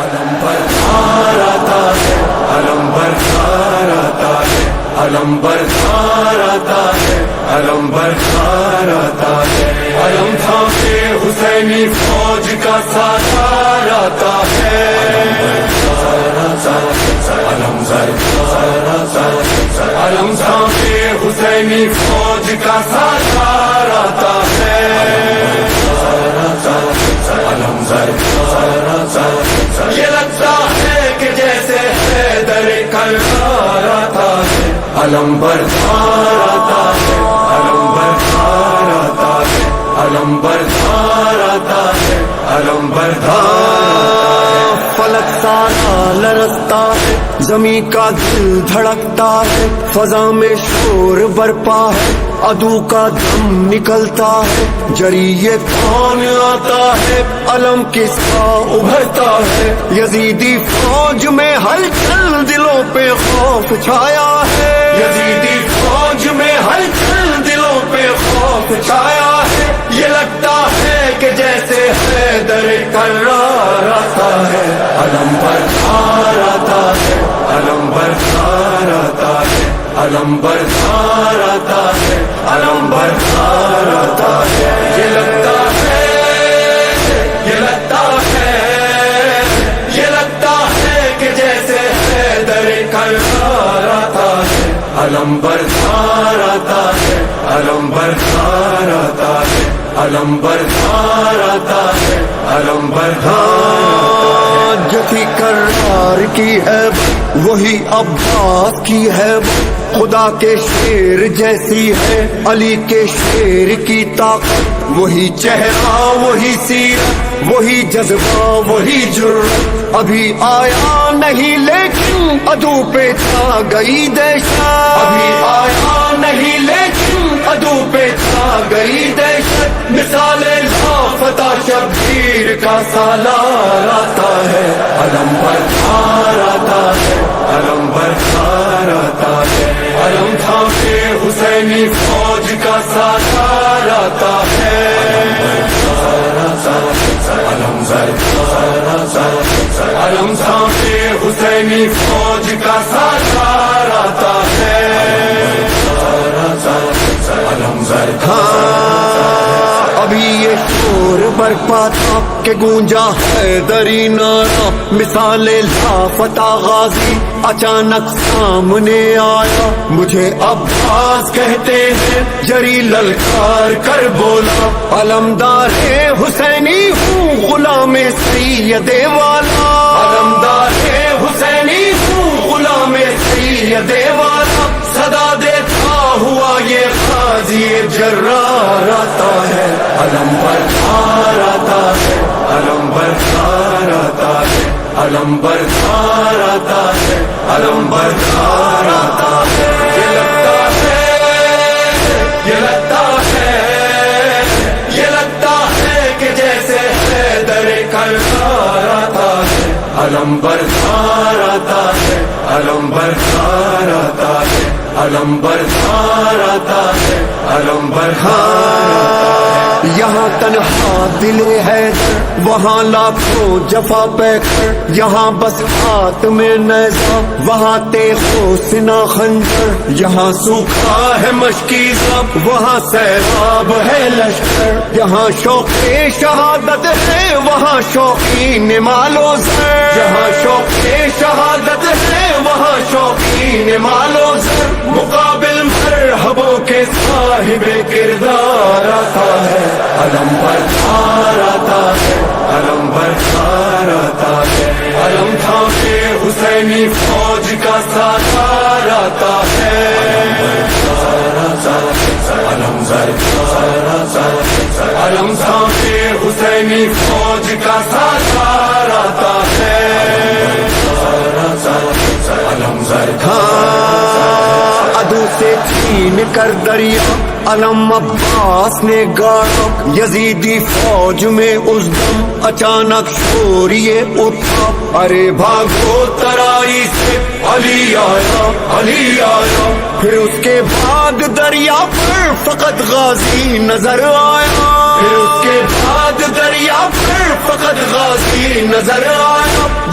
علم بردار آتا ہے، علم بردار آتا ہے، علم بردار آتا ہے، علم بردار آتا ہے، علم تھامے حسینی فوج کا سردار آتا ہے، علم بردار آتا ہے، علم تھامے حسینی فوج کا سردار آتا ہے، علم بردار آتا ہے، یہ لگتا ہے کہ جیسے حیدر کرار آتا ہے، علم بردار آتا ہے، علم بردار آتا ہے، علم بردار آتا ہے، علم بردار فلک سارا لرزتا ہے، زمین کا دل دھڑکتا ہے، فضا میں شور برپا ہے، عدو کا دم نکلتا ہے، جری یہ کون آتا ہے، علم کس کا ابھرتا ہے، یزیدی فوج میں ہلچل، دلوں پہ خوف چھایا ہے، یزیدی فوج میں ہلچل، دلوں پہ خوف چھایا ہے، یہ لگتا ہے کہ جیسے حیدر کرار آتا ہے، علم بردار آتا ہے، علم بردار آتا ہے، علم بردار آتا ہے، علم بردار آتا ہے، یہ لگتا ہے، یہ لگتا ہے، یہ لگتا ہے کہ جیسے حیدر کرار آتا ہے، علم بردار آتا ہے، علم بردار آتا ہے، علم بردار آتا ہے، علم بردار جتھی کرار کی ہے وہی عباس کی ہے، خدا کے شیر جیسی ہے علی کے شیر کی طاقت، وہی چہرہ وہی سیرت وہی جذبہ وہی جرأت، ابھی آیا نہیں لیکن عدو پہ چھا گئی دہشت، ابھی آیا نہیں لیکن عدو پہ چھا گئی دہشت، مثال لافتہ شبیر کا سالار آتا ہے، علم بردار آتا ہے، علم بردار آتا ہے، علم تھامے حسینی فوج کا سالار آتا ہے، علم بردار آتا ہے، علم تھامے حسینی فوج کا سالار آتا ہے، علم بردار ابھی یہ شور برپا تھا کہ گونجا حیدری نعرہ، مثال لافتہ غازی اچانک سامنے آیا، مجھے عباس کہتے ہیں، جری للکار کر بولا، علمدار حسینی ہوں غلام سید والا، علمدار حسینی ہوں غلام سید والا، صدا دیتا ہوا یہ غازی جرار آتا ہے، علم بردار آتا ہے، علم بردار آتا ہے، علم بردار آتا ہے، علم بردار آتا ہے، یہ لگتا ہے، یہ لگتا ہے، یہ لگتا ہے کہ جیسے حیدر کرار آتا ہے، علم بردار آتا ہے، علم بردار آتا ہے، علم بردار آتا ہے، علم بردار آتا ہے، یہاں تنہا دل ہے وہاں لاکھوں جفا پیکر، یہاں بس ہاتھ میں نیزہ وہاں تیغ و سنا خنجر، یہاں سوکھا ہے مشکی سب وہاں سیلاب ہے لشکر، یہاں شوق شہادت ہے وہاں شوقین مال و زر، جہاں شوق شہادت ہے وہاں شوقین مال و زر، مقابل مرحبوں کے صاحب کردار آتا ہے، علم بردار آتا ہے، علم بردار آتا ہے، علم تھامے حسینی فوج کا سردار آتا ہے، علم بردار آتا ہے، علم تھامے حسینی فوج کا سردار آتا ہے، علم بردار عدو سے چھین کر دریا علم عباس نے گاڑا، یزیدی فوج میں اس دم اچانک شوریے اٹھا، ارے بھاگو ترائی سے علی آیا علی آیا، پھر اس کے بعد دریا پر فقط غازی نظر آیا، پھر اس کے بعد دریا پر فقط غازی نظر آیا،